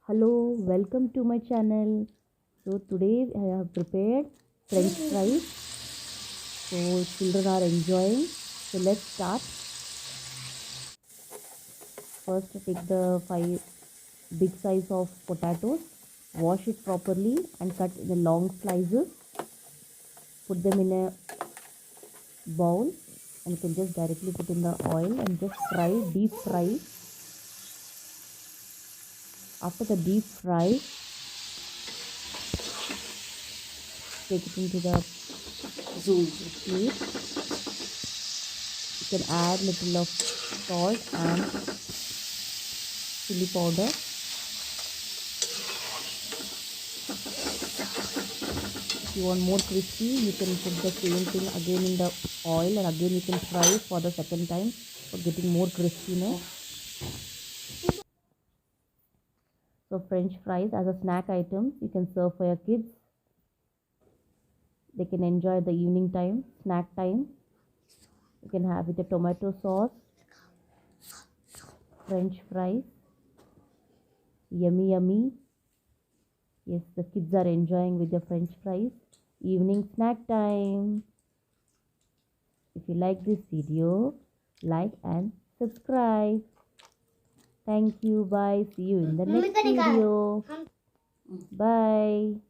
Hello, welcome to my channel. So today I have prepared French fries. So children are enjoying. So let's start. First take the 5 big size of potatoes. Wash it properly and cut in the long slices. Put them in a bowl and you can just directly put in the oil and just fry, deep fry. After the deep fry, take it into the plate. You can add little of salt and chili powder. If you want more crispy, you can put the same thing again in the oil and again you can fry it for the second time for getting more crispiness. So French fries as a snack item, you can serve for your kids. They can enjoy the evening time, snack time. You can have with a tomato sauce, French fries. Yummy, yummy. Yes, the kids are enjoying with the French fries. Evening snack time. If you like this video, like and subscribe. Thank you. Bye. See you in the next video. Bye.